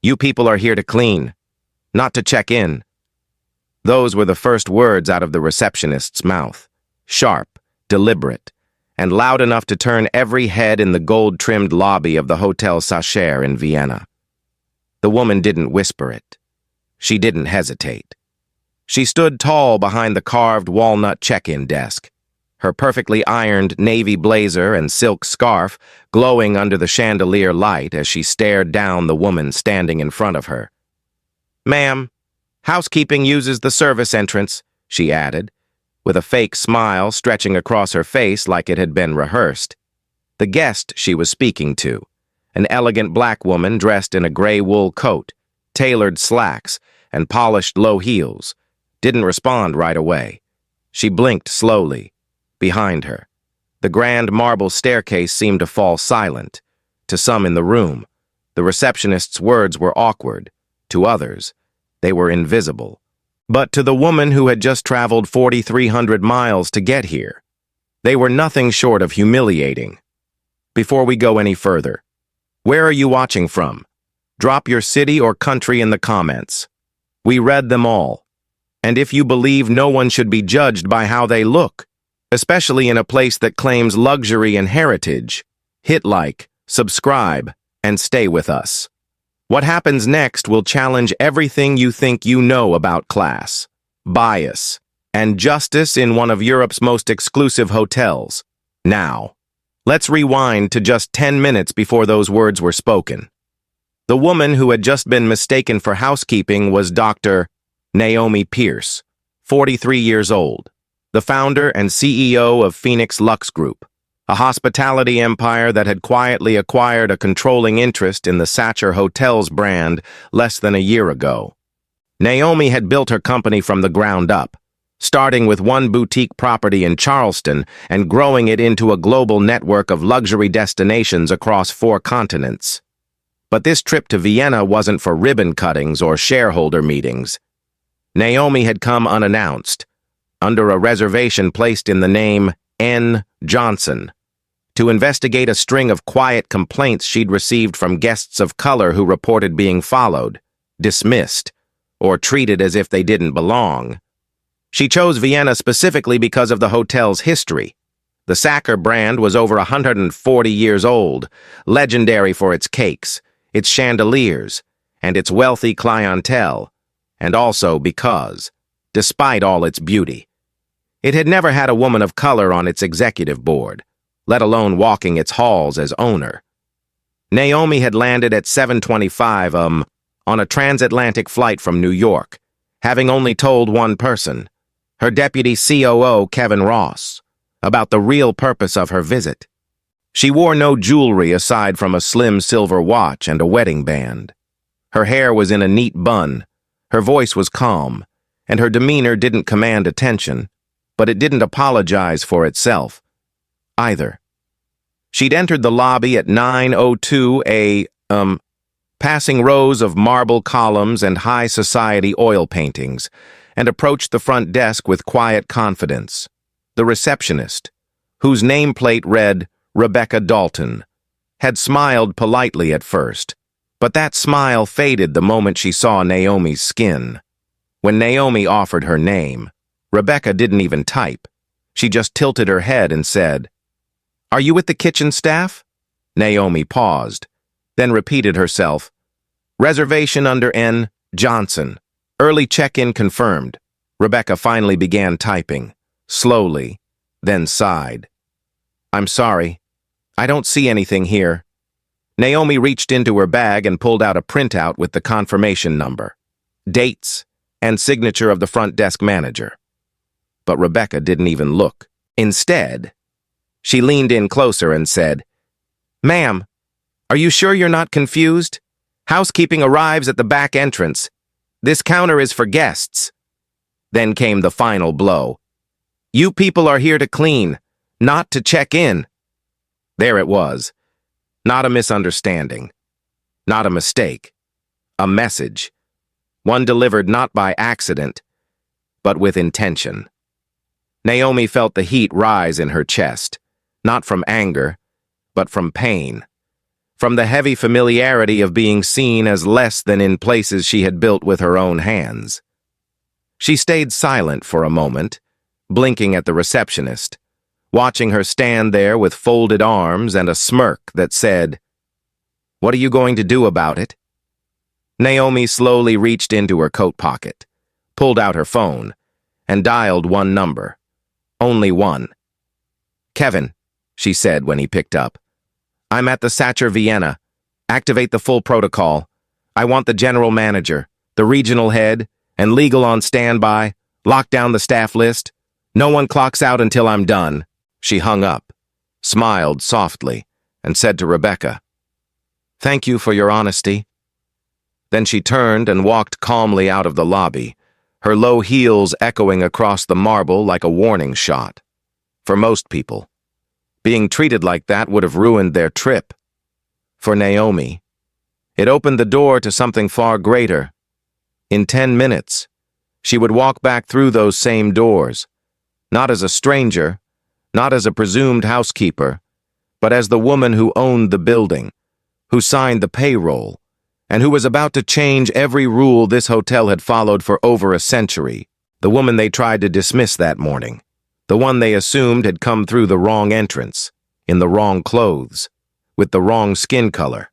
You people are here to clean, not to check in. Those were the first words out of the receptionist's mouth, sharp, deliberate, and loud enough to turn every head in the gold-trimmed lobby of the Hotel Sacher in Vienna. The woman didn't whisper it. She didn't hesitate. She stood tall behind the carved walnut check-in desk, her perfectly ironed navy blazer and silk scarf glowing under the chandelier light as she stared down the woman standing in front of her. "Ma'am, housekeeping uses the service entrance," she added, with a fake smile stretching across her face like it had been rehearsed. The guest she was speaking to, an elegant black woman dressed in a gray wool coat, tailored slacks, and polished low heels, didn't respond right away. She blinked slowly. Behind her, the grand marble staircase seemed to fall silent. To some in the room, the receptionist's words were awkward. To others, they were invisible. But to the woman who had just traveled 4,300 miles to get here, they were nothing short of humiliating. Before we go any further, where are you watching from? Drop your city or country in the comments. We read them all. And if you believe no one should be judged by how they look, especially in a place that claims luxury and heritage, hit like, subscribe, and stay with us. What happens next will challenge everything you think you know about class, bias, and justice in one of Europe's most exclusive hotels. Now, let's rewind to just 10 minutes before those words were spoken. The woman who had just been mistaken for housekeeping was Dr. Naomi Pierce, 43 years old, the founder and CEO of Phoenix Lux Group, a hospitality empire that had quietly acquired a controlling interest in the Sacher Hotels brand less than a year ago. Naomi had built her company from the ground up, starting with one boutique property in Charleston and growing it into a global network of luxury destinations across 4 continents. But this trip to Vienna wasn't for ribbon cuttings or shareholder meetings. Naomi had come unannounced, under a reservation placed in the name N. Johnson, to investigate a string of quiet complaints she'd received from guests of color who reported being followed, dismissed, or treated as if they didn't belong. She chose Vienna specifically because of the hotel's history. The Sacher brand was over 140 years old, legendary for its cakes, its chandeliers, and its wealthy clientele, and also because, despite all its beauty, it had never had a woman of color on its executive board, let alone walking its halls as owner. Naomi had landed at 7:25 on a transatlantic flight from New York, having only told one person, her deputy COO, Kevin Ross, about the real purpose of her visit. She wore no jewelry aside from a slim silver watch and a wedding band. Her hair was in a neat bun, her voice was calm, and her demeanor didn't command attention, but it didn't apologize for itself, either. She'd entered the lobby at 9:02 a.m., passing rows of marble columns and high society oil paintings, and approached the front desk with quiet confidence. The receptionist, whose nameplate read Rebecca Dalton, had smiled politely at first, but that smile faded the moment she saw Naomi's skin. When Naomi offered her name, Rebecca didn't even type. She just tilted her head and said, "Are you with the kitchen staff?" Naomi paused, then repeated herself, "Reservation under N. Johnson. Early check-in confirmed." Rebecca finally began typing, slowly, then sighed. "I'm sorry. I don't see anything here." Naomi reached into her bag and pulled out a printout with the confirmation number, dates, and signature of the front desk manager. But Rebecca didn't even look. Instead, she leaned in closer and said, "Ma'am, are you sure you're not confused? Housekeeping arrives at the back entrance. This counter is for guests." Then came the final blow. "You people are here to clean, not to check in." There it was. Not a misunderstanding. Not a mistake. A message. One delivered not by accident, but with intention. Naomi felt the heat rise in her chest, not from anger, but from pain. from the heavy familiarity of being seen as less than in places she had built with her own hands. She stayed silent for a moment, blinking at the receptionist, watching her stand there with folded arms and a smirk that said, "What are you going to do about it?" Naomi slowly reached into her coat pocket, pulled out her phone, and dialed one number. Only one. "Kevin," she said when he picked up. "I'm at the Sacher, Vienna. Activate the full protocol. I want the general manager, the regional head, and legal on standby. Lock down the staff list. No one clocks out until I'm done." She hung up, smiled softly, and said to Rebecca, "Thank you for your honesty." Then she turned and walked calmly out of the lobby, her low heels echoing across the marble like a warning shot. For most people, being treated like that would have ruined their trip. For Naomi, it opened the door to something far greater. In 10 minutes, she would walk back through those same doors, not as a stranger, not as a presumed housekeeper, but as the woman who owned the building, who signed the payroll, and who was about to change every rule this hotel had followed for over a century, the woman they tried to dismiss that morning, the one they assumed had come through the wrong entrance, in the wrong clothes, with the wrong skin color,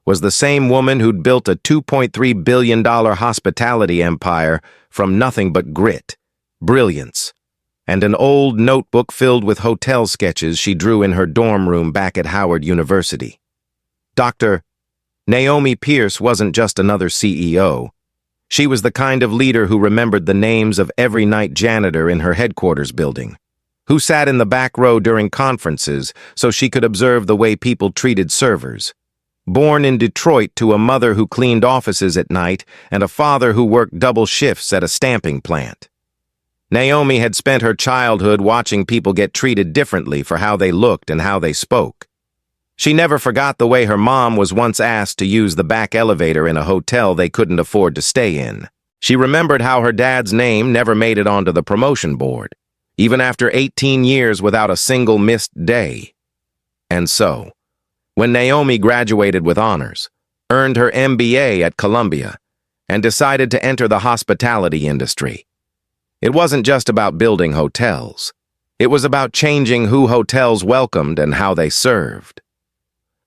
was the same woman who'd built a $2.3 billion hospitality empire from nothing but grit, brilliance, and an old notebook filled with hotel sketches she drew in her dorm room back at Howard University. Dr. Naomi Pierce wasn't just another CEO. She was the kind of leader who remembered the names of every night janitor in her headquarters building, who sat in the back row during conferences so she could observe the way people treated servers. Born in Detroit to a mother who cleaned offices at night and a father who worked double shifts at a stamping plant. Naomi had spent her childhood watching people get treated differently for how they looked and how they spoke. She never forgot the way her mom was once asked to use the back elevator in a hotel they couldn't afford to stay in. She remembered how her dad's name never made it onto the promotion board, even after 18 years without a single missed day. And so, when Naomi graduated with honors, earned her MBA at Columbia, and decided to enter the hospitality industry, it wasn't just about building hotels. It was about changing who hotels welcomed and how they served.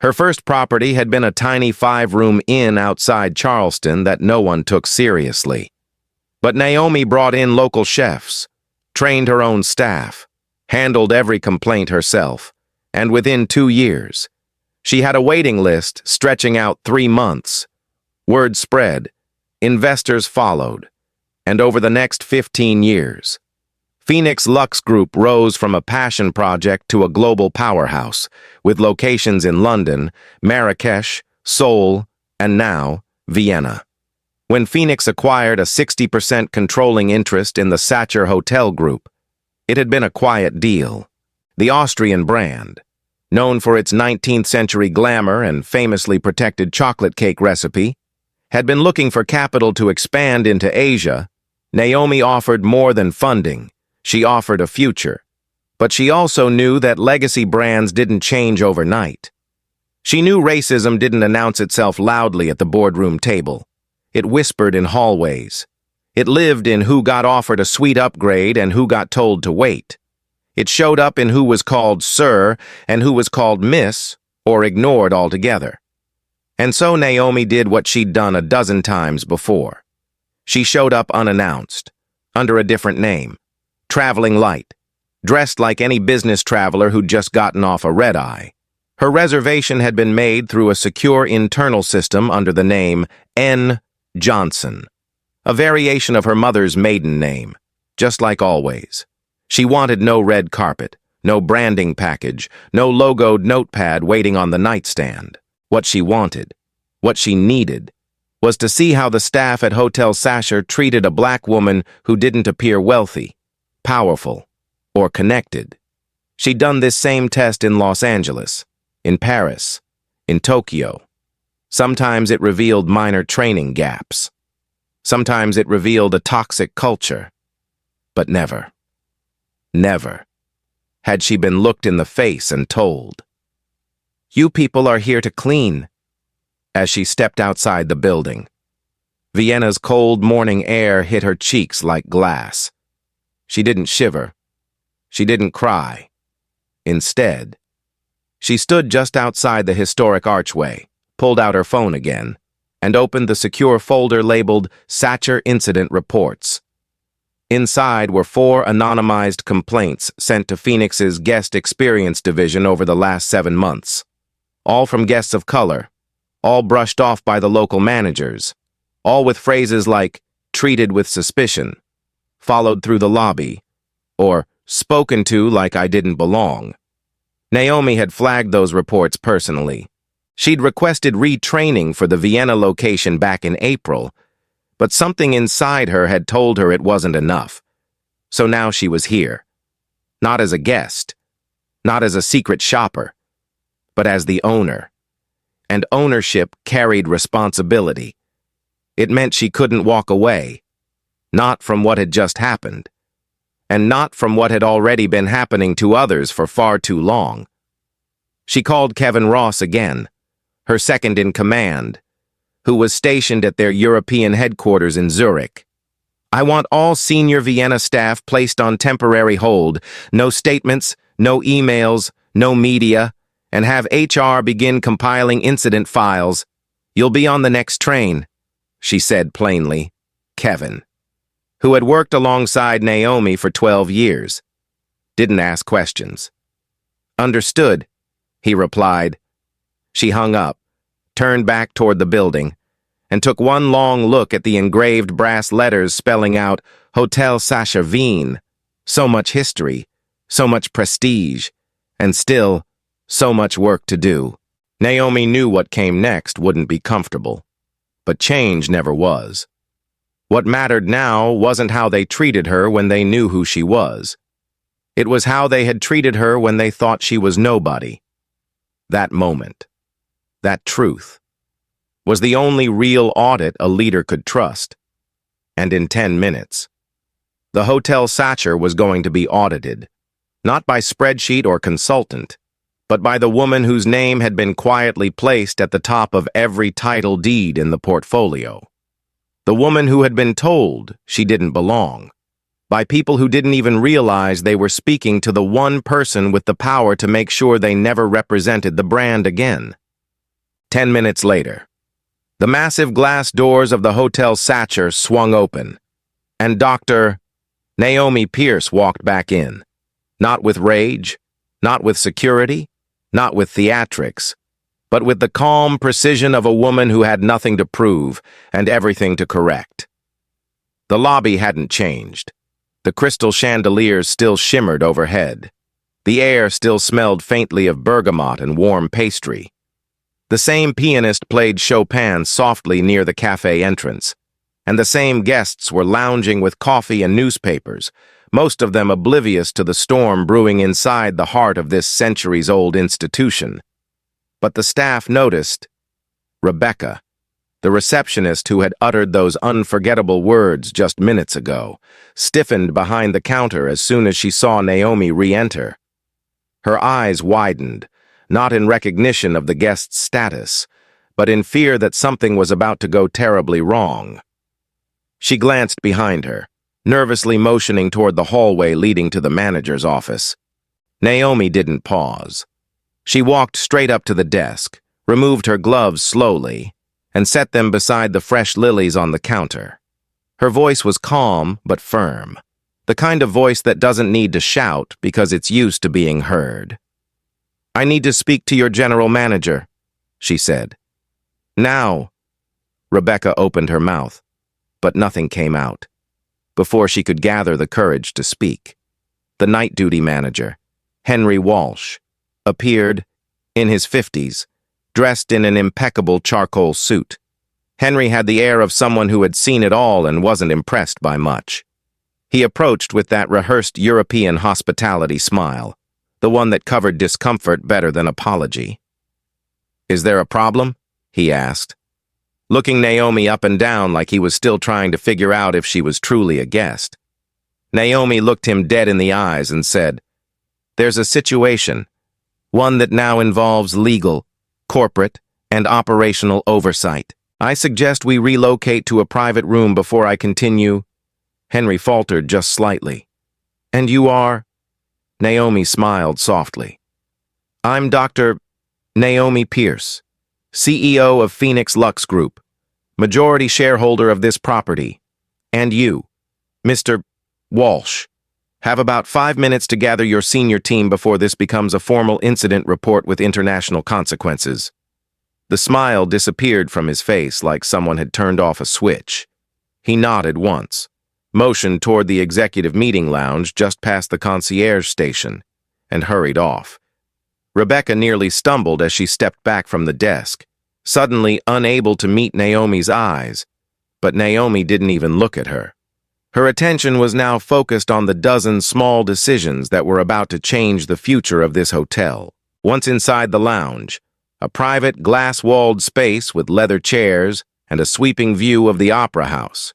Her first property had been a tiny 5-room inn outside Charleston that no one took seriously. But Naomi brought in local chefs, trained her own staff, handled every complaint herself, and within 2 years, she had a waiting list stretching out 3 months. Word spread, investors followed, and over the next 15 years, Phoenix Lux Group rose from a passion project to a global powerhouse, with locations in London, Marrakesh, Seoul, and now, Vienna. When Phoenix acquired a 60% controlling interest in the Sacher Hotel Group, it had been a quiet deal. The Austrian brand, known for its 19th century glamour and famously protected chocolate cake recipe, had been looking for capital to expand into Asia. Naomi offered more than funding. She offered a future. But she also knew that legacy brands didn't change overnight. She knew racism didn't announce itself loudly at the boardroom table. It whispered in hallways. It lived in who got offered a sweet upgrade and who got told to wait. It showed up in who was called Sir and who was called Miss or ignored altogether. And so Naomi did what she'd done a dozen times before. She showed up unannounced, under a different name, traveling light, dressed like any business traveler who'd just gotten off a red-eye. Her reservation had been made through a secure internal system under the name N. Johnson, a variation of her mother's maiden name, just like always. She wanted no red carpet, no branding package, no logoed notepad waiting on the nightstand. What she wanted, what she needed, was to see how the staff at Hotel Sacher treated a black woman who didn't appear wealthy, powerful, or connected. She'd done this same test in Los Angeles, in Paris, in Tokyo. Sometimes it revealed minor training gaps. Sometimes it revealed a toxic culture. But never, never, had she been looked in the face and told, "You people are here to clean, as she stepped outside the building. Vienna's cold morning air hit her cheeks like glass. She didn't shiver. She didn't cry. Instead, she stood just outside the historic archway, pulled out her phone again, and opened the secure folder labeled Sacher Incident Reports. Inside were 4 anonymized complaints sent to Phoenix's Guest Experience Division over the last 7 months. All from guests of color, all brushed off by the local managers, all with phrases like, treated with suspicion, followed through the lobby, or spoken to like I didn't belong. Naomi had flagged those reports personally. She'd requested retraining for the Vienna location back in April, but something inside her had told her it wasn't enough. So now she was here. Not as a guest, not as a secret shopper, but as the owner. And ownership carried responsibility. It meant she couldn't walk away, not from what had just happened, and not from what had already been happening to others for far too long. She called Kevin Ross again, her second in command, who was stationed at their European headquarters in Zurich. I want all senior Vienna staff placed on temporary hold, no statements, no emails, no media, and have HR begin compiling incident files. You'll be on the next train, she said plainly. Kevin, who had worked alongside Naomi for 12 years, didn't ask questions. Understood, he replied. She hung up, turned back toward the building, and took one long look at the engraved brass letters spelling out Hotel Sacher, Vienna. So much history, so much prestige, and still so much work to do. Naomi knew what came next wouldn't be comfortable, but change never was. What mattered now wasn't how they treated her when they knew who she was. It was how they had treated her when they thought she was nobody. That moment, that truth, was the only real audit a leader could trust. And in 10 minutes, the Hotel Sacher was going to be audited, not by spreadsheet or consultant, but by the woman whose name had been quietly placed at the top of every title deed in the portfolio. The woman who had been told she didn't belong, by people who didn't even realize they were speaking to the one person with the power to make sure they never represented the brand again. 10 minutes later, the massive glass doors of the Hotel Sacher swung open, and Dr. Naomi Pierce walked back in, not with rage, not with security, not with theatrics, but with the calm precision of a woman who had nothing to prove and everything to correct. The lobby hadn't changed. The crystal chandeliers still shimmered overhead. The air still smelled faintly of bergamot and warm pastry. The same pianist played Chopin softly near the cafe entrance, and the same guests were lounging with coffee and newspapers, most of them oblivious to the storm brewing inside the heart of this centuries-old institution. But the staff noticed Rebecca, the receptionist who had uttered those unforgettable words just minutes ago, stiffened behind the counter as soon as she saw Naomi re-enter. Her eyes widened, not in recognition of the guest's status, but in fear that something was about to go terribly wrong. She glanced behind her, nervously motioning toward the hallway leading to the manager's office. Naomi didn't pause. She walked straight up to the desk, removed her gloves slowly, and set them beside the fresh lilies on the counter. Her voice was calm but firm, the kind of voice that doesn't need to shout because it's used to being heard. "I need to speak to your general manager," she said. "Now." Rebecca opened her mouth, but nothing came out. Before she could gather the courage to speak, the night duty manager, Henry Walsh, appeared, in his 50s, dressed in an impeccable charcoal suit. Henry had the air of someone who had seen it all and wasn't impressed by much. He approached with that rehearsed European hospitality smile, the one that covered discomfort better than apology. "Is there a problem?" he asked, looking Naomi up and down like he was still trying to figure out if she was truly a guest. Naomi looked him dead in the eyes and said, "There's a situation, one that now involves legal, corporate, and operational oversight. I suggest we relocate to a private room before I continue. Henry faltered just slightly. And you are? Naomi smiled softly. I'm Dr. Naomi Pierce, CEO of Phoenix Lux Group, majority shareholder of this property. And you, Mr. Walsh, have about 5 minutes to gather your senior team before this becomes a formal incident report with international consequences. The smile disappeared from his face like someone had turned off a switch. He nodded once, motioned toward the executive meeting lounge just past the concierge station, and hurried off. Rebecca nearly stumbled as she stepped back from the desk, suddenly unable to meet Naomi's eyes, but Naomi didn't even look at her. Her attention was now focused on the dozen small decisions that were about to change the future of this hotel. Once inside the lounge, a private glass-walled space with leather chairs and a sweeping view of the opera house.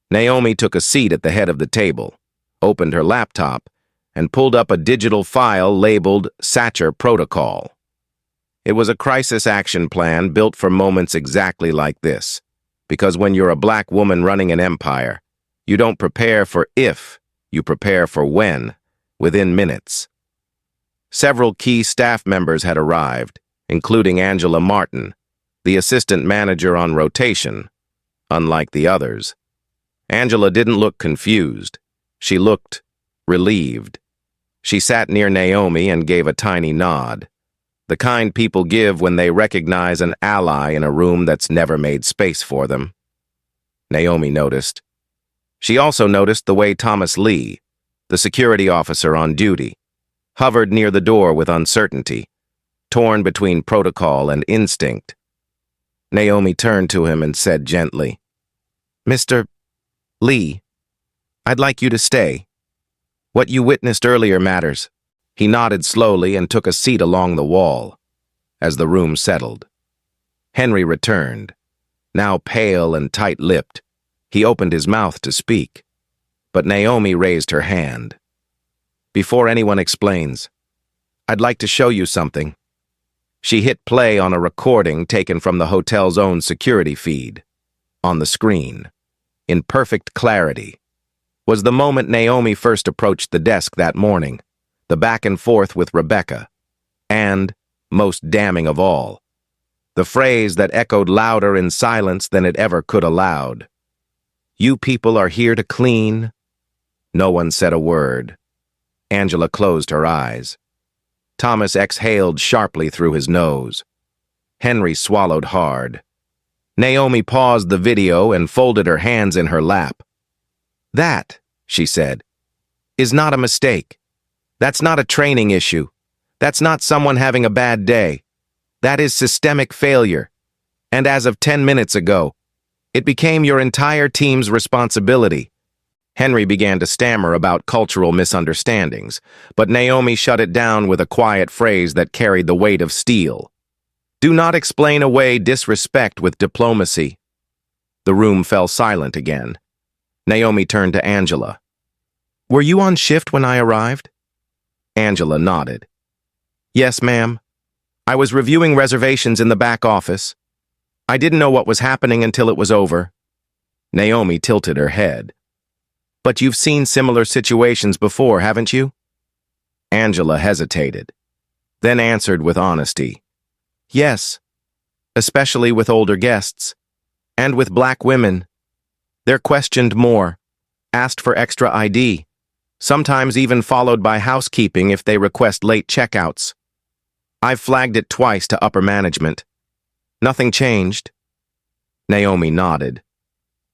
Naomi took a seat at the head of the table, opened her laptop, and pulled up a digital file labeled Sacher Protocol. It was a crisis action plan built for moments exactly like this, because when you're a black woman running an empire, you don't prepare for if, you prepare for when, within minutes. Several key staff members had arrived, including Angela Martin, the assistant manager on rotation, unlike the others. Angela didn't look confused. She looked relieved. She sat near Naomi and gave a tiny nod, the kind people give when they recognize an ally in a room that's never made space for them. Naomi noticed. She also noticed the way Thomas Lee, the security officer on duty, hovered near the door with uncertainty, torn between protocol and instinct. Naomi turned to him and said gently, "Mr. Lee, I'd like you to stay. What you witnessed earlier matters." He nodded slowly and took a seat along the wall. As the room settled, Henry returned, now pale and tight-lipped. He opened his mouth to speak, but Naomi raised her hand. "Before anyone explains, I'd like to show you something." She hit play on a recording taken from the hotel's own security feed. On the screen, in perfect clarity, was the moment Naomi first approached the desk that morning, the back and forth with Rebecca, and, most damning of all, the phrase that echoed louder in silence than it ever could aloud. "You people are here to clean." No one said a word. Angela closed her eyes. Thomas exhaled sharply through his nose. Henry swallowed hard. Naomi paused the video and folded her hands in her lap. "That," she said, "is not a mistake. That's not a training issue. That's not someone having a bad day. That is systemic failure. And as of 10 minutes ago, it became your entire team's responsibility." Henry began to stammer about cultural misunderstandings, but Naomi shut it down with a quiet phrase that carried the weight of steel. "Do not explain away disrespect with diplomacy." The room fell silent again. Naomi turned to Angela. "Were you on shift when I arrived?" Angela nodded. "Yes, ma'am. I was reviewing reservations in the back office. I didn't know what was happening until it was over." Naomi tilted her head. "But you've seen similar situations before, haven't you?" Angela hesitated, then answered with honesty. "Yes, especially with older guests, and with black women. They're questioned more, asked for extra ID, sometimes even followed by housekeeping if they request late checkouts. I've flagged it twice to upper management. Nothing changed." Naomi nodded,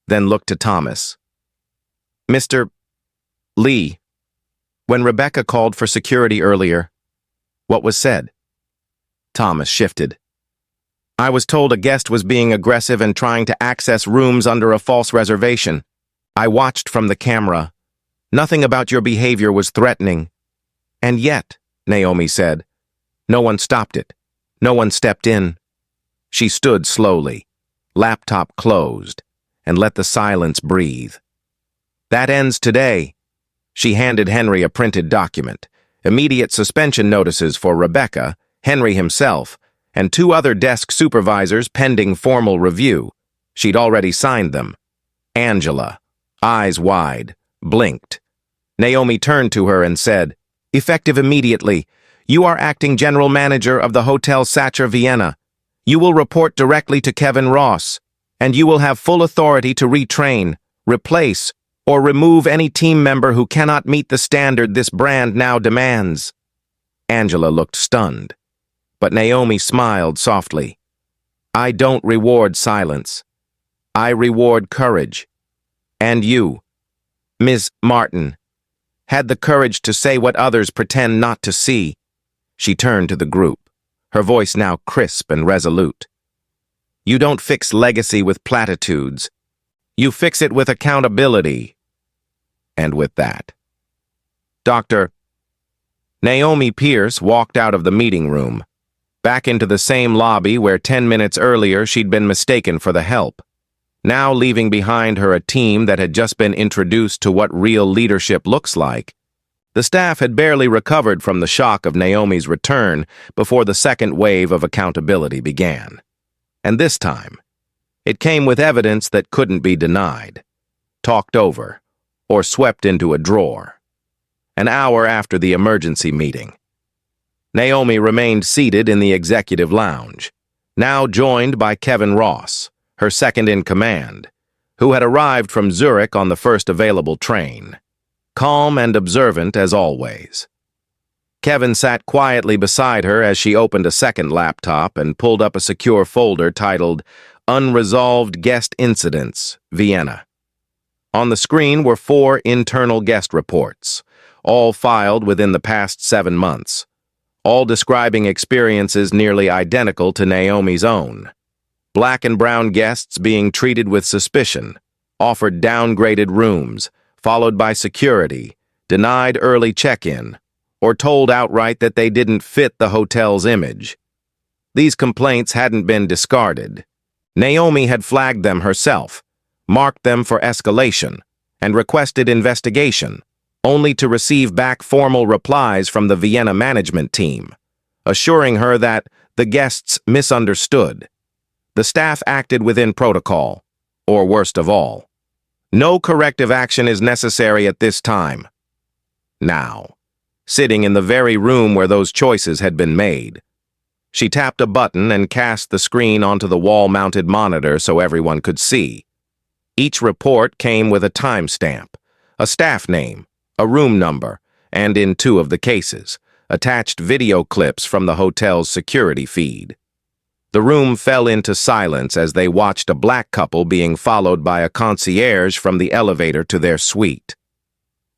then looked to Thomas. "Mr. Lee, when Rebecca called for security earlier, what was said?" Thomas shifted. "I was told a guest was being aggressive and trying to access rooms under a false reservation. I watched from the camera. Nothing about your behavior was threatening. And yet," Naomi said, "no one stopped it. No one stepped in." She stood slowly, laptop closed, and let the silence breathe. "That ends today." She handed Henry a printed document, immediate suspension notices for Rebecca, Henry himself, and 2 other desk supervisors pending formal review. She'd already signed them. Angela, eyes wide, blinked. Naomi turned to her and said, "Effective immediately. You are acting general manager of the Hotel Sacher, Vienna. You will report directly to Kevin Ross, and you will have full authority to retrain, replace, or remove any team member who cannot meet the standard this brand now demands." Angela looked stunned, but Naomi smiled softly. "I don't reward silence. I reward courage. And you, Ms. Martin, had the courage to say what others pretend not to see." She turned to the group, her voice now crisp and resolute. "You don't fix legacy with platitudes. You fix it with accountability." And with that, Dr. Naomi Pierce walked out of the meeting room, back into the same lobby where 10 minutes earlier she'd been mistaken for the help, now leaving behind her a team that had just been introduced to what real leadership looks like. The staff had barely recovered from the shock of Naomi's return before the second wave of accountability began. And this time, it came with evidence that couldn't be denied, talked over, or swept into a drawer. An hour after the emergency meeting, Naomi remained seated in the executive lounge, now joined by Kevin Ross, her second-in-command, who had arrived from Zurich on the first available train. Calm and observant as always. Kevin sat quietly beside her as she opened a second laptop and pulled up a secure folder titled Unresolved Guest Incidents, Vienna. On the screen were 4 internal guest reports, all filed within the past 7 months, all describing experiences nearly identical to Naomi's own. Black and brown guests being treated with suspicion, offered downgraded rooms, followed by security, denied early check-in, or told outright that they didn't fit the hotel's image. These complaints hadn't been discarded. Naomi had flagged them herself, marked them for escalation, and requested investigation, only to receive back formal replies from the Vienna management team, assuring her that the guests misunderstood. The staff acted within protocol, or worst of all, no corrective action is necessary at this time. Now, sitting in the very room where those choices had been made, she tapped a button and cast the screen onto the wall-mounted monitor so everyone could see. Each report came with a timestamp, a staff name, a room number, and in 2 of the cases, attached video clips from the hotel's security feed. The room fell into silence as they watched a black couple being followed by a concierge from the elevator to their suite.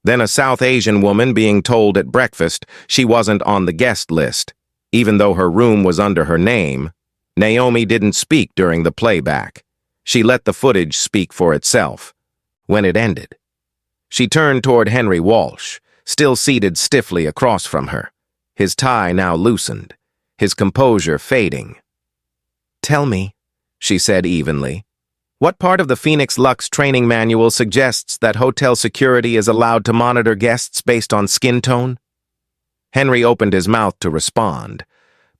Then a South Asian woman being told at breakfast she wasn't on the guest list, even though her room was under her name. Naomi didn't speak during the playback. She let the footage speak for itself. When it ended, she turned toward Henry Walsh, still seated stiffly across from her, his tie now loosened, his composure fading. "Tell me," she said evenly, "what part of the Phoenix Lux training manual suggests that hotel security is allowed to monitor guests based on skin tone?" Henry opened his mouth to respond,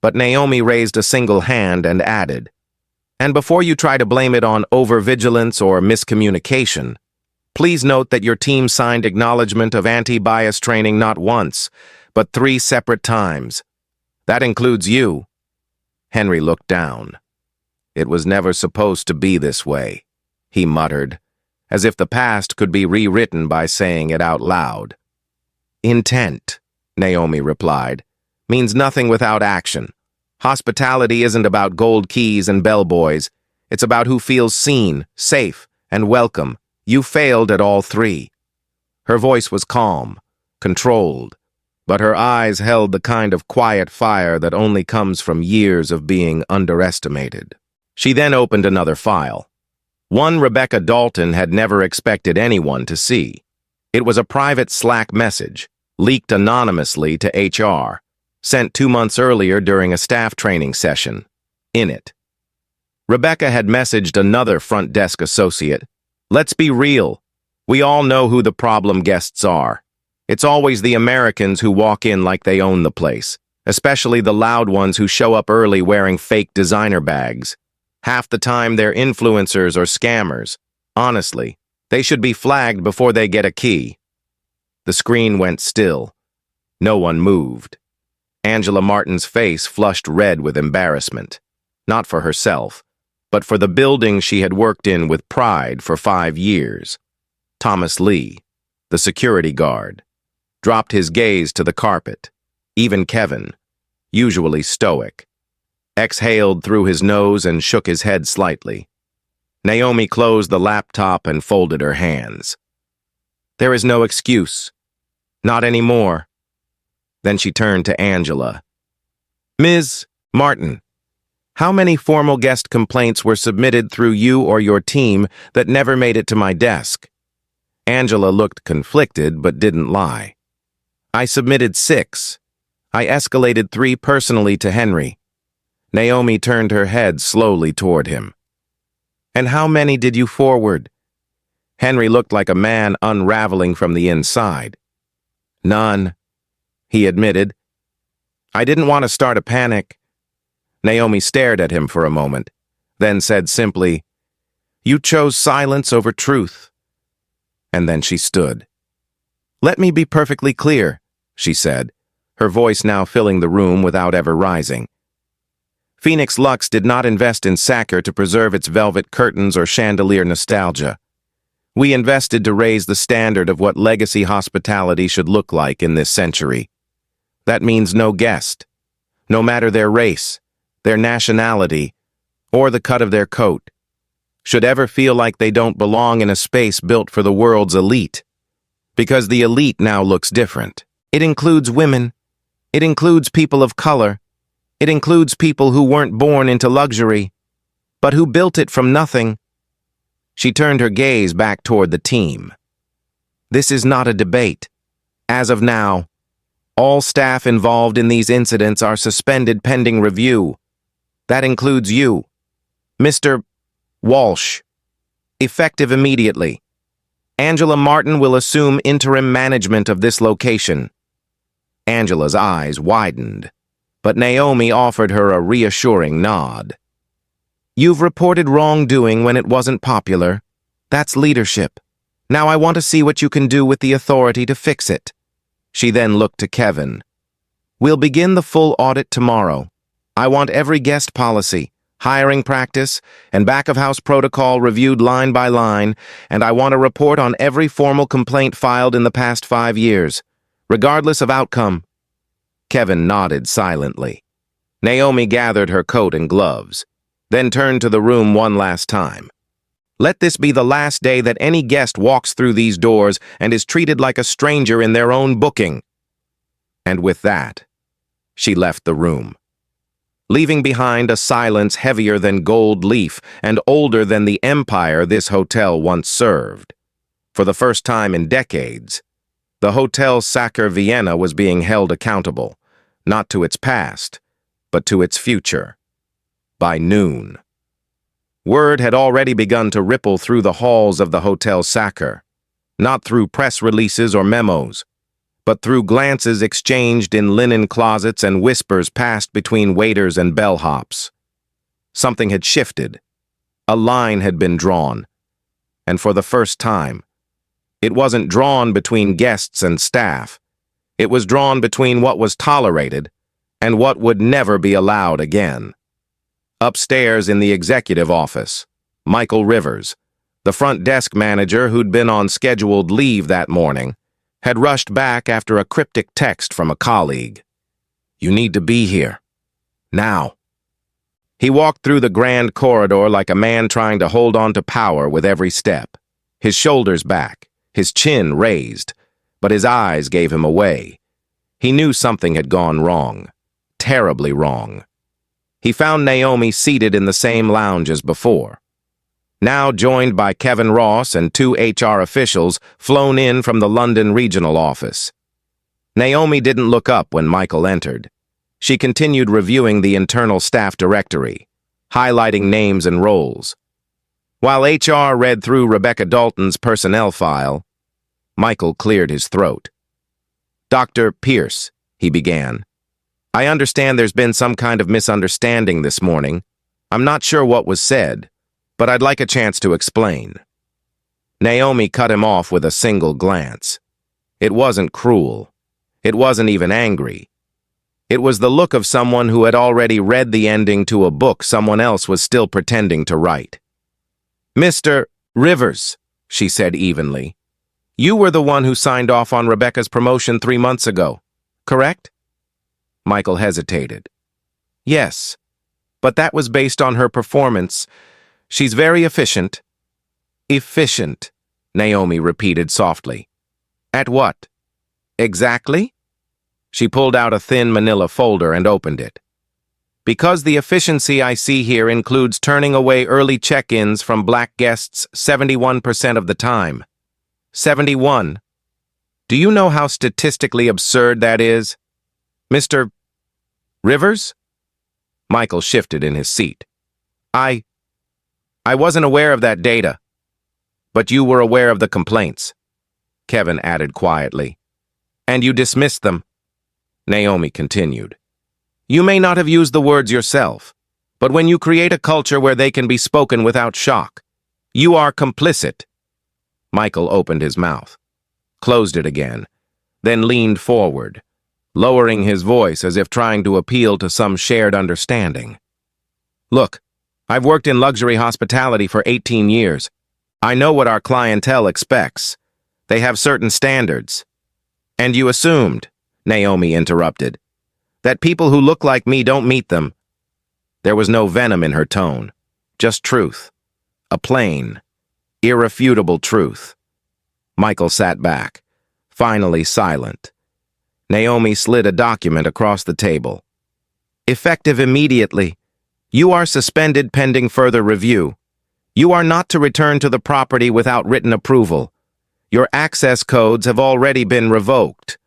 but Naomi raised a single hand and added, "And before you try to blame it on overvigilance or miscommunication, please note that your team signed acknowledgement of anti-bias training not once, but 3 separate times. That includes you." Henry looked down. "It was never supposed to be this way," he muttered, as if the past could be rewritten by saying it out loud. "Intent," Naomi replied, "means nothing without action. Hospitality isn't about gold keys and bellboys. It's about who feels seen, safe, and welcome. You failed at all 3. Her voice was calm, controlled, but her eyes held the kind of quiet fire that only comes from years of being underestimated. She then opened another file. One Rebecca Dalton had never expected anyone to see. It was a private Slack message, leaked anonymously to HR, sent 2 months earlier during a staff training session. In it, Rebecca had messaged another front desk associate, "Let's be real. We all know who the problem guests are. It's always the Americans who walk in like they own the place. especially the loud ones who show up early wearing fake designer bags. Half the time they're influencers or scammers. Honestly, they should be flagged before they get a key. The screen went still. No one moved. Angela Martin's face flushed red with embarrassment. Not for herself, but for the building she had worked in with pride for 5 years. Thomas Lee, the security guard, dropped his gaze to the carpet. Even Kevin, usually stoic, exhaled through his nose and shook his head slightly. Naomi closed the laptop and folded her hands. There is no excuse. Not anymore. Then she turned to Angela. Ms. Martin, how many formal guest complaints were submitted through you or your team that never made it to my desk? Angela looked conflicted but didn't lie. I submitted 6. I escalated 3 personally to Henry. Naomi turned her head slowly toward him. And how many did you forward? Henry looked like a man unraveling from the inside. None, he admitted. I didn't want to start a panic. Naomi stared at him for a moment, then said simply, You chose silence over truth. And then she stood. Let me be perfectly clear, she said, her voice now filling the room without ever rising. Phoenix Lux did not invest in Sacher to preserve its velvet curtains or chandelier nostalgia. We invested to raise the standard of what legacy hospitality should look like in this century. That means no guest, no matter their race, their nationality, or the cut of their coat, should ever feel like they don't belong in a space built for the world's elite. Because the elite now looks different. It includes women. It includes people of color. It includes people who weren't born into luxury, but who built it from nothing. She turned her gaze back toward the team. This is not a debate. As of now, all staff involved in these incidents are suspended pending review. That includes you, Mr. Walsh. Effective immediately. Angela Martin will assume interim management of this location. Angela's eyes widened, but Naomi offered her a reassuring nod. You've reported wrongdoing when it wasn't popular. That's leadership. Now I want to see what you can do with the authority to fix it. She then looked to Kevin. We'll begin the full audit tomorrow. I want every guest policy, hiring practice, and back-of-house protocol reviewed line by line, and I want a report on every formal complaint filed in the past 5 years, regardless of outcome. Kevin nodded silently. Naomi gathered her coat and gloves, then turned to the room one last time. Let this be the last day that any guest walks through these doors and is treated like a stranger in their own booking. And with that, she left the room, leaving behind a silence heavier than gold leaf and older than the empire this hotel once served. For the first time in decades, the Hotel Sacher Vienna was being held accountable, not to its past, but to its future. By noon, word had already begun to ripple through the halls of the Hotel Sacher, not through press releases or memos, but through glances exchanged in linen closets and whispers passed between waiters and bellhops. Something had shifted. A line had been drawn. And for the first time, it wasn't drawn between guests and staff. It was drawn between what was tolerated and what would never be allowed again. Upstairs in the executive office, Michael Rivers, the front desk manager who'd been on scheduled leave that morning, had rushed back after a cryptic text from a colleague. You need to be here. Now. He walked through the grand corridor like a man trying to hold on to power with every step, his shoulders back, his chin raised, but his eyes gave him away. He knew something had gone wrong, terribly wrong. He found Naomi seated in the same lounge as before, now joined by Kevin Ross and 2 HR officials flown in from the London regional office. Naomi didn't look up when Michael entered. She continued reviewing the internal staff directory, highlighting names and roles. While HR read through Rebecca Dalton's personnel file, Michael cleared his throat. Dr. Pierce, he began. I understand there's been some kind of misunderstanding this morning. I'm not sure what was said, but I'd like a chance to explain. Naomi cut him off with a single glance. It wasn't cruel. It wasn't even angry. It was the look of someone who had already read the ending to a book someone else was still pretending to write. "Mr. Rivers," she said evenly, "you were the one who signed off on Rebecca's promotion 3 months ago, correct?" Michael hesitated. "Yes, but that was based on her performance. She's very efficient." "Efficient," Naomi repeated softly. "At what? Exactly?" She pulled out a thin manila folder and opened it. "Because the efficiency I see here includes turning away early check-ins from black guests 71% of the time." 71. Do you know how statistically absurd that is? Mr. Rivers? Michael shifted in his seat. I wasn't aware of that data. But you were aware of the complaints, Kevin added quietly. And you dismissed them, Naomi continued. You may not have used the words yourself, but when you create a culture where they can be spoken without shock, you are complicit. Michael opened his mouth, closed it again, then leaned forward, lowering his voice as if trying to appeal to some shared understanding. Look, I've worked in luxury hospitality for 18 years. I know what our clientele expects. They have certain standards. And you assumed, Naomi interrupted, that people who look like me don't meet them. There was no venom in her tone, just truth. A plain, irrefutable truth. Michael sat back, finally silent. Naomi slid a document across the table. Effective immediately. You are suspended pending further review. You are not to return to the property without written approval. Your access codes have already been revoked.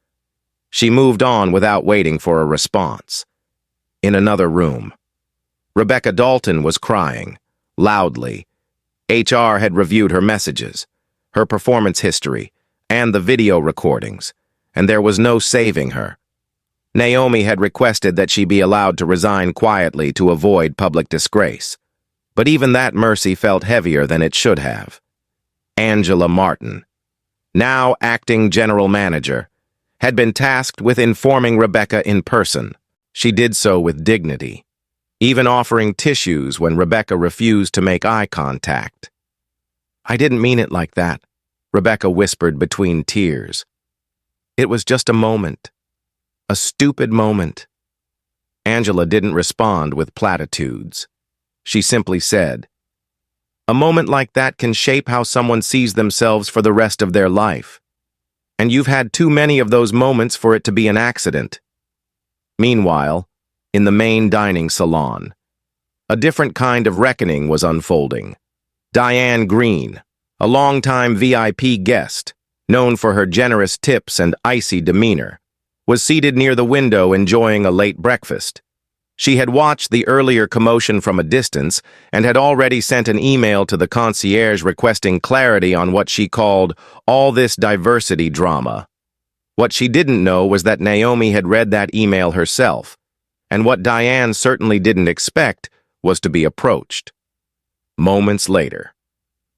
She moved on without waiting for a response. In another room, Rebecca Dalton was crying, loudly. HR had reviewed her messages, her performance history, and the video recordings, and there was no saving her. Naomi had requested that she be allowed to resign quietly to avoid public disgrace, but even that mercy felt heavier than it should have. Angela Martin, now acting general manager, had been tasked with informing Rebecca in person. She did so with dignity, even offering tissues when Rebecca refused to make eye contact. I didn't mean it like that, Rebecca whispered between tears. It was just a moment. A stupid moment. Angela didn't respond with platitudes. She simply said, a moment like that can shape how someone sees themselves for the rest of their life. And you've had too many of those moments for it to be an accident. Meanwhile, in the main dining salon, a different kind of reckoning was unfolding. Diane Green, a longtime VIP guest, known for her generous tips and icy demeanor, was seated near the window enjoying a late breakfast. She had watched the earlier commotion from a distance and had already sent an email to the concierge requesting clarity on what she called all this diversity drama. What she didn't know was that Naomi had read that email herself, and what Diane certainly didn't expect was to be approached. Moments later,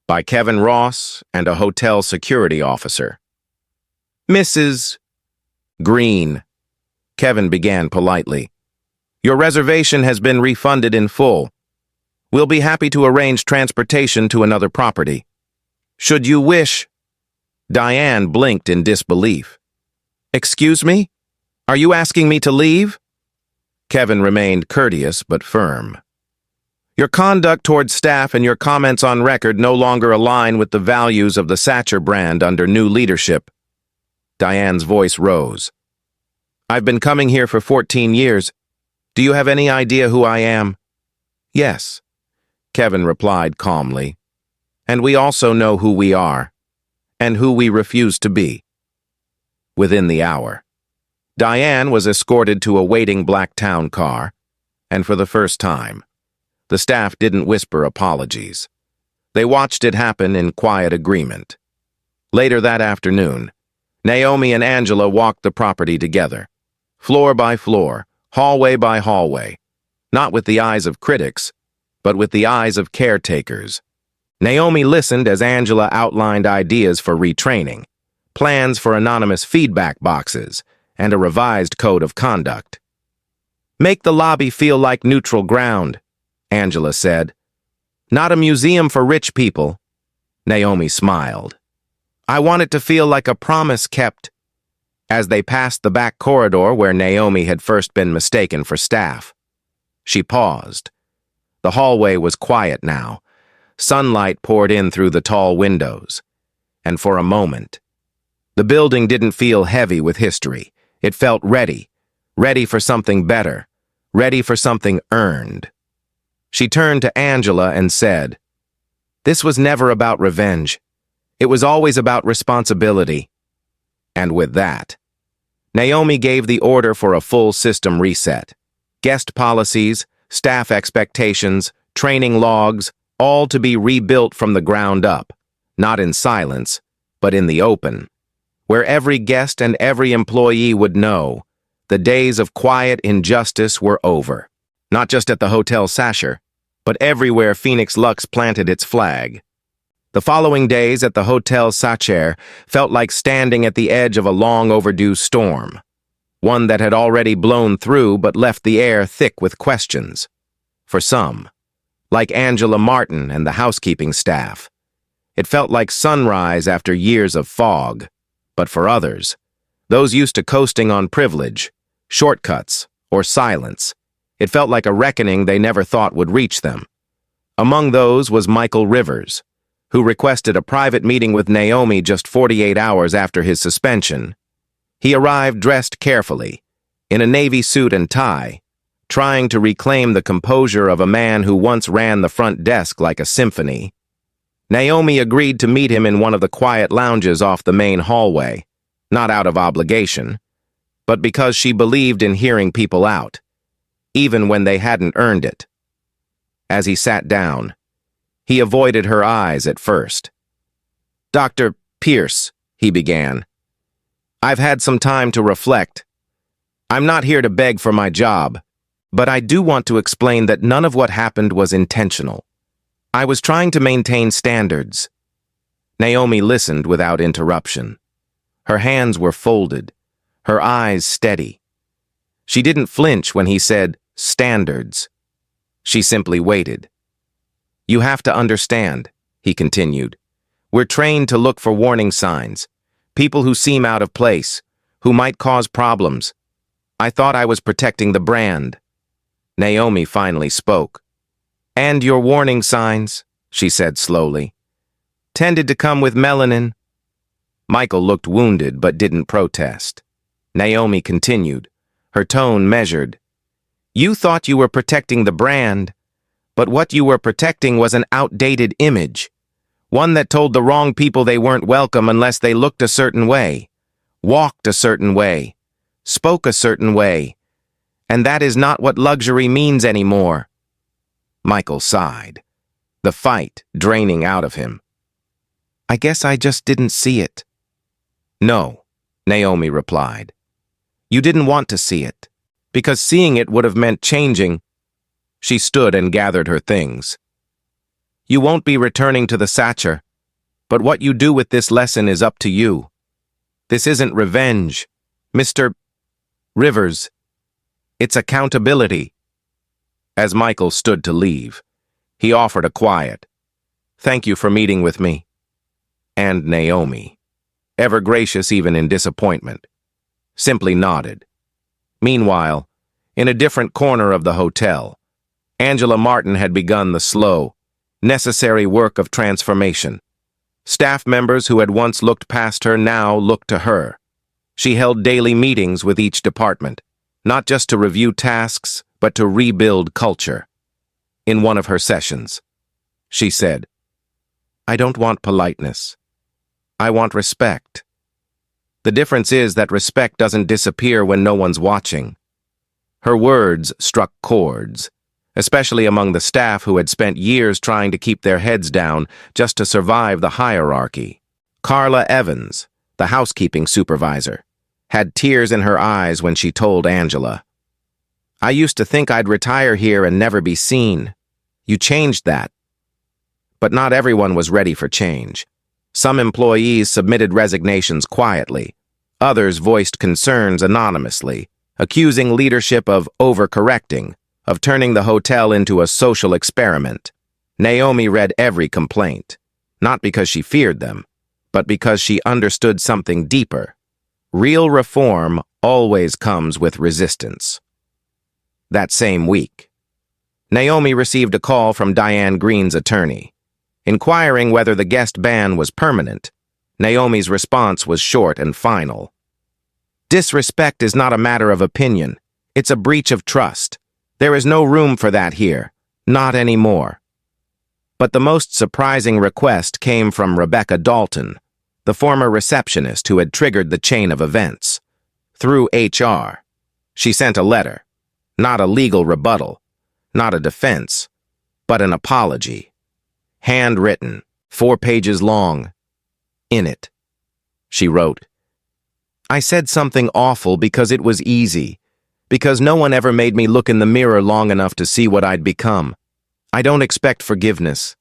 by Kevin Ross and a hotel security officer. Mrs. Green, Kevin began politely. Your reservation has been refunded in full. We'll be happy to arrange transportation to another property. Should you wish... Diane blinked in disbelief. Excuse me? Are you asking me to leave? Kevin remained courteous but firm. Your conduct towards staff and your comments on record no longer align with the values of the Sacher brand under new leadership. Diane's voice rose. I've been coming here for 14 years. Do you have any idea who I am? Yes, Kevin replied calmly. And we also know who we are, and who we refuse to be. Within the hour, Diane was escorted to a waiting black town car, and for the first time, the staff didn't whisper apologies. They watched it happen in quiet agreement. Later that afternoon, Naomi and Angela walked the property together, floor by floor, hallway by hallway, not with the eyes of critics, but with the eyes of caretakers. Naomi listened as Angela outlined ideas for retraining, plans for anonymous feedback boxes, and a revised code of conduct. "Make the lobby feel like neutral ground," Angela said. "Not a museum for rich people." Naomi smiled. "I want it to feel like a promise kept." As they passed the back corridor where Naomi had first been mistaken for staff, she paused. The hallway was quiet now. Sunlight poured in through the tall windows. And for a moment, the building didn't feel heavy with history. It felt ready, ready for something better, ready for something earned. She turned to Angela and said, "This was never about revenge. It was always about responsibility." And with that, Naomi gave the order for a full system reset. Guest policies, staff expectations, training logs, all to be rebuilt from the ground up, not in silence, but in the open, where every guest and every employee would know the days of quiet injustice were over. Not just at the Hotel Sacher, but everywhere Phoenix Lux planted its flag. The following days at the Hotel Sacher felt like standing at the edge of a long overdue storm, one that had already blown through but left the air thick with questions. For some, like Angela Martin and the housekeeping staff, it felt like sunrise after years of fog. But for others, those used to coasting on privilege, shortcuts, or silence, it felt like a reckoning they never thought would reach them. Among those was Michael Rivers, who requested a private meeting with Naomi just 48 hours after his suspension. He arrived dressed carefully, in a navy suit and tie, trying to reclaim the composure of a man who once ran the front desk like a symphony. Naomi agreed to meet him in one of the quiet lounges off the main hallway, not out of obligation, but because she believed in hearing people out, even when they hadn't earned it. As he sat down, he avoided her eyes at first. "Dr. Pierce," he began, "I've had some time to reflect. I'm not here to beg for my job, but I do want to explain that none of what happened was intentional. I was trying to maintain standards." Naomi listened without interruption. Her hands were folded, her eyes steady. She didn't flinch when he said, "standards." She simply waited. "You have to understand," he continued. "We're trained to look for warning signs, people who seem out of place, who might cause problems. I thought I was protecting the brand." Naomi finally spoke. "And your warning signs," she said slowly, "tended to come with melanin." Michael looked wounded but didn't protest. Naomi continued, her tone measured. "You thought you were protecting the brand, but what you were protecting was an outdated image, one that told the wrong people they weren't welcome unless they looked a certain way, walked a certain way, spoke a certain way, and that is not what luxury means anymore." Michael sighed, the fight draining out of him. "I guess I just didn't see it." "No," Naomi replied. "You didn't want to see it, because seeing it would have meant changing." She stood and gathered her things. "You won't be returning to the Sacher, but what you do with this lesson is up to you. This isn't revenge, Mr. Rivers. It's accountability." As Michael stood to leave, he offered a quiet, "Thank you for meeting with me." And Naomi, ever gracious even in disappointment, simply nodded. Meanwhile, in a different corner of the hotel, Angela Martin had begun the slow, necessary work of transformation. Staff members who had once looked past her now looked to her. She held daily meetings with each department, not just to review tasks, but to rebuild culture. In one of her sessions, she said, "I don't want politeness. I want respect. The difference is that respect doesn't disappear when no one's watching." Her words struck chords, especially among the staff who had spent years trying to keep their heads down just to survive the hierarchy. Carla Evans, the housekeeping supervisor, had tears in her eyes when she told Angela, I used to think I'd retire here and never be seen. You changed that. But not everyone was ready for change. Some employees submitted resignations quietly. Others voiced concerns anonymously, accusing leadership of overcorrecting, of turning the hotel into a social experiment. Naomi read every complaint, not because she feared them, but because she understood something deeper. Real reform always comes with resistance. That same week, Naomi received a call from Diane Green's attorney, inquiring whether the guest ban was permanent. Naomi's response was short and final. Disrespect is not a matter of opinion. It's a breach of trust. There is no room for that here. Not anymore. But the most surprising request came from Rebecca Dalton, the former receptionist who had triggered the chain of events. Through HR, she sent a letter, not a legal rebuttal, not a defense, but an apology. Handwritten, 4 pages long. In it, she wrote, "I said something awful because it was easy, because no one ever made me look in the mirror long enough to see what I'd become. I don't expect forgiveness.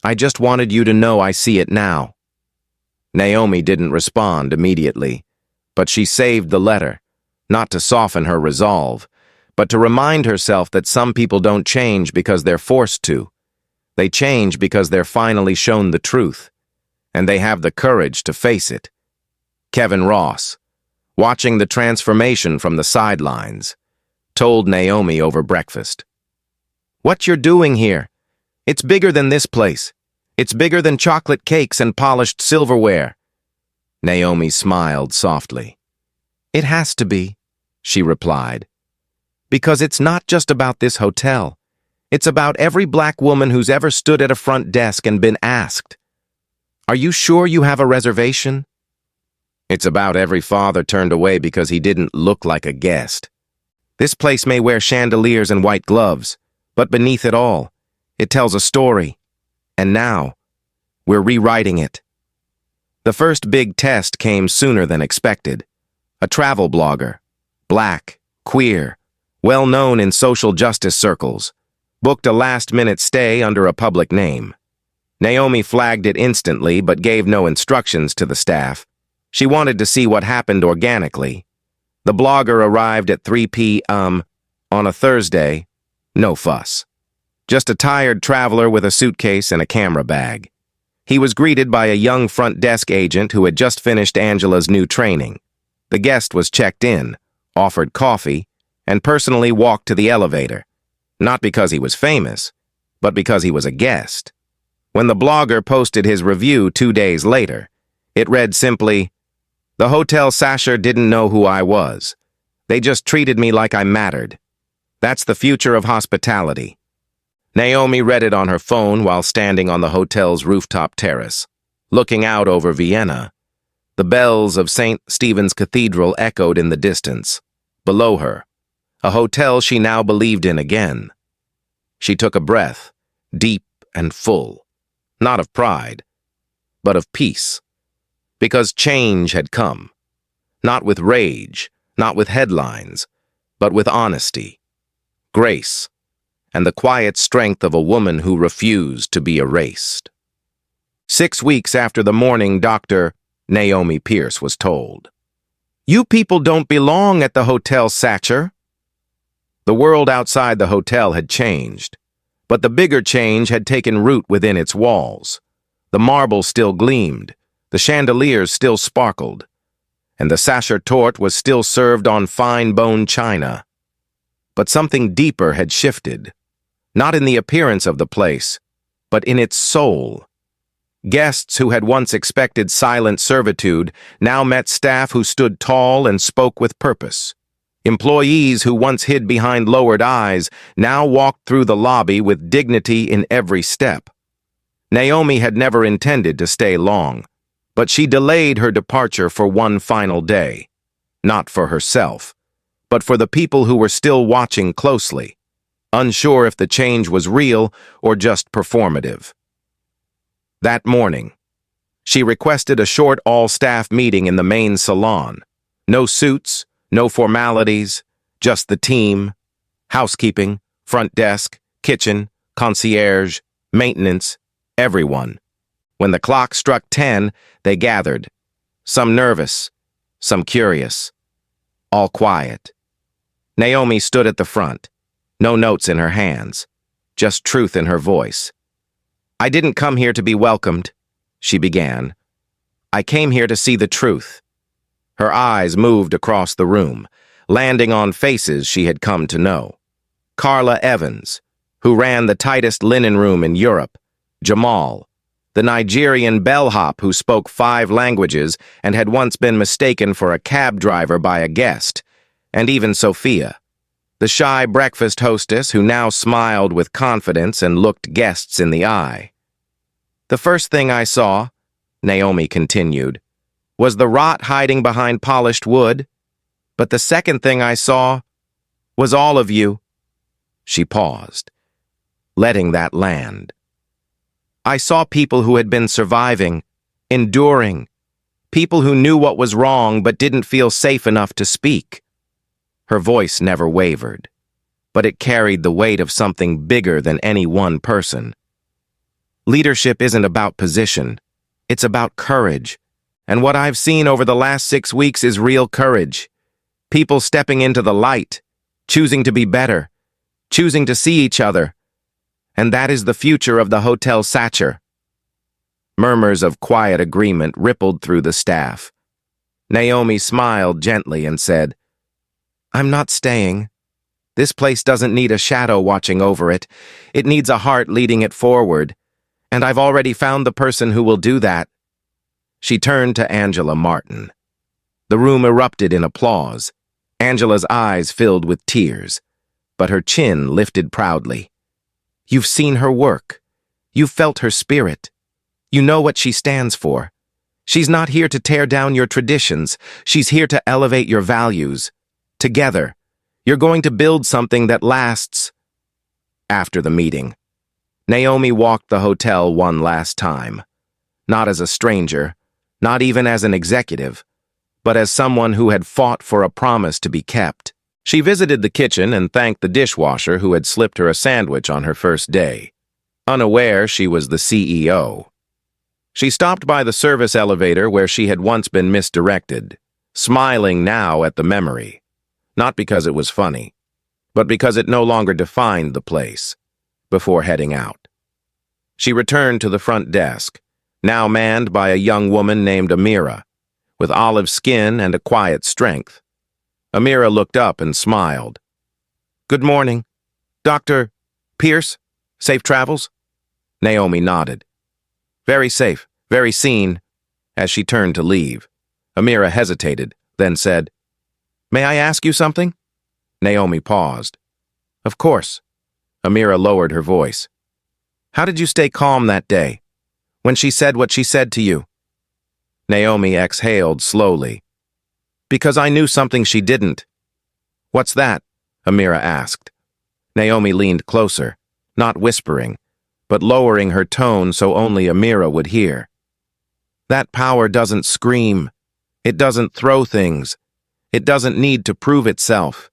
I just wanted you to know I see it now." Naomi didn't respond immediately, but she saved the letter, not to soften her resolve, but to remind herself that some people don't change because they're forced to. They change because they're finally shown the truth, and they have the courage to face it. Kevin Ross, watching the transformation from the sidelines, told Naomi over breakfast, "What you're doing here, it's bigger than this place. It's bigger than chocolate cakes and polished silverware." Naomi smiled softly. "It has to be," she replied, "because it's not just about this hotel. It's about every black woman who's ever stood at a front desk and been asked, 'Are you sure you have a reservation?' It's about every father turned away because he didn't look like a guest. This place may wear chandeliers and white gloves, but beneath it all, it tells a story. And now, we're rewriting it." The first big test came sooner than expected. A travel blogger, black, queer, well known in social justice circles, booked a last-minute stay under a public name. Naomi flagged it instantly but gave no instructions to the staff. She wanted to see what happened organically. The blogger arrived at 3 p.m. on a Thursday. No fuss. Just a tired traveler with a suitcase and a camera bag. He was greeted by a young front desk agent who had just finished Angela's new training. The guest was checked in, offered coffee, and personally walked to the elevator. Not because he was famous, but because he was a guest. When the blogger posted his review 2 days later, it read simply, "The Hotel Sacher didn't know who I was. They just treated me like I mattered. That's the future of hospitality." Naomi read it on her phone while standing on the hotel's rooftop terrace, looking out over Vienna. The bells of St. Stephen's Cathedral echoed in the distance. Below her, a hotel she now believed in again. She took a breath, deep and full, not of pride, but of peace. Because change had come, not with rage, not with headlines, but with honesty, grace, and the quiet strength of a woman who refused to be erased. 6 weeks after the morning Dr. Naomi Pierce was told, "You people don't belong at the Hotel Sacher." The world outside the hotel had changed, but the bigger change had taken root within its walls. The marble still gleamed, the chandeliers still sparkled, and the Sacher torte was still served on fine bone china. But something deeper had shifted, not in the appearance of the place, but in its soul. Guests who had once expected silent servitude now met staff who stood tall and spoke with purpose. Employees who once hid behind lowered eyes now walked through the lobby with dignity in every step. Naomi had never intended to stay long, but she delayed her departure for one final day, not for herself, but for the people who were still watching closely, unsure if the change was real or just performative. That morning, she requested a short all-staff meeting in the main salon. No suits, no formalities, just the team, Housekeeping, front desk, kitchen, concierge, maintenance, everyone. When the clock struck 10, they gathered. Some nervous, some curious. All quiet. Naomi stood at the front. No notes in her hands. Just truth in her voice. "I didn't come here to be welcomed," she began. "I came here to see the truth." Her eyes moved across the room, landing on faces she had come to know. Carla Evans, who ran the tightest linen room in Europe. Jamal, the Nigerian bellhop who spoke 5 languages and had once been mistaken for a cab driver by a guest. And even Sophia, the shy breakfast hostess who now smiled with confidence and looked guests in the eye. "The first thing I saw," Naomi continued, "was the rot hiding behind polished wood. But the second thing I saw was all of you." She paused, letting that land. "I saw people who had been surviving, enduring, people who knew what was wrong but didn't feel safe enough to speak." Her voice never wavered, but it carried the weight of something bigger than any one person. Leadership isn't about position, it's about courage. And what I've seen over the last 6 weeks is real courage. People stepping into the light, choosing to be better, choosing to see each other. And that is the future of the Hotel Sacher. Murmurs of quiet agreement rippled through the staff. Naomi smiled gently and said, "I'm not staying. This place doesn't need a shadow watching over it. It needs a heart leading it forward. And I've already found the person who will do that." She turned to Angela Martin. The room erupted in applause. Angela's eyes filled with tears, but her chin lifted proudly. "You've seen her work. You've felt her spirit. You know what she stands for. She's not here to tear down your traditions. She's here to elevate your values. Together, you're going to build something that lasts." After the meeting, Naomi walked the hotel one last time, not as a stranger, not even as an executive, but as someone who had fought for a promise to be kept. She visited the kitchen and thanked the dishwasher who had slipped her a sandwich on her first day, unaware she was the CEO. She stopped by the service elevator where she had once been misdirected, smiling now at the memory, not because it was funny, but because it no longer defined the place, before heading out. She returned to the front desk, now manned by a young woman named Amira, with olive skin and a quiet strength. Amira looked up and smiled. "Good morning. Dr. Pierce? Safe travels?" Naomi nodded. "Very safe, very seen." As she turned to leave, Amira hesitated, then said, "May I ask you something?" Naomi paused. "Of course." Amira lowered her voice. "How did you stay calm that day, when she said what she said to you?" Naomi exhaled slowly. "Because I knew something she didn't." "What's that?" Amira asked. Naomi leaned closer, not whispering, but lowering her tone so only Amira would hear. "That power doesn't scream. It doesn't throw things. It doesn't need to prove itself."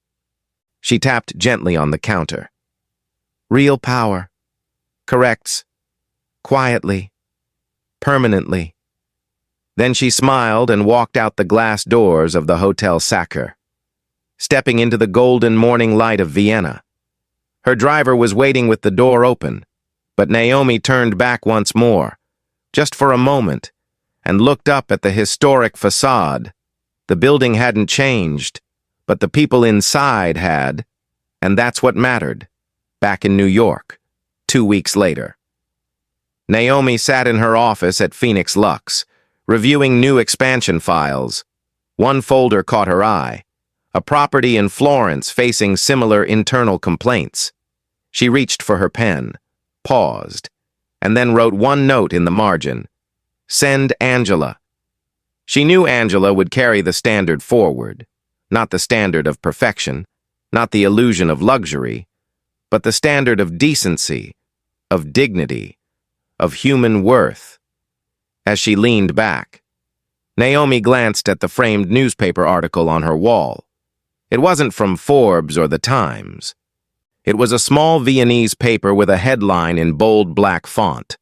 She tapped gently on the counter. "Real power. Corrects. Quietly. Permanently." Then she smiled and walked out the glass doors of the Hotel Sacher, stepping into the golden morning light of Vienna. Her driver was waiting with the door open, but Naomi turned back once more, just for a moment, and looked up at the historic facade. The building hadn't changed, but the people inside had, and that's what mattered, back in New York, 2 weeks later. Naomi sat in her office at Phoenix Lux, reviewing new expansion files. One folder caught her eye, a property in Florence facing similar internal complaints. She reached for her pen, paused, and then wrote one note in the margin: "Send Angela." She knew Angela would carry the standard forward, not the standard of perfection, not the illusion of luxury, but the standard of decency, of dignity, of human worth. As she leaned back, Naomi glanced at the framed newspaper article on her wall. It wasn't from Forbes or the Times. It was a small Viennese paper with a headline in bold black font.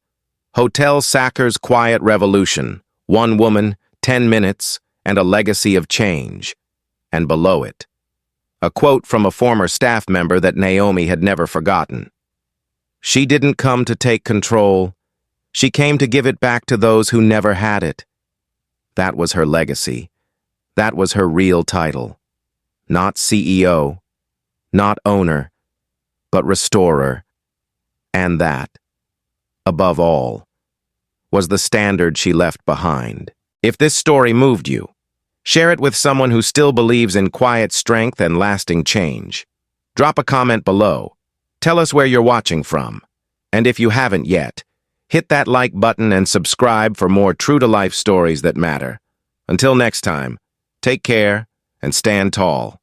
Hotel Sacher's Quiet Revolution, 1 woman, 10 minutes, and a legacy of change. And below it, a quote from a former staff member that Naomi had never forgotten. She didn't come to take control. She came to give it back to those who never had it. That was her legacy. That was her real title. Not CEO, not owner, but restorer. And that, above all, was the standard she left behind. If this story moved you, share it with someone who still believes in quiet strength and lasting change. Drop a comment below. Tell us where you're watching from. And if you haven't yet, hit that like button and subscribe for more true-to-life stories that matter. Until next time, take care and stand tall.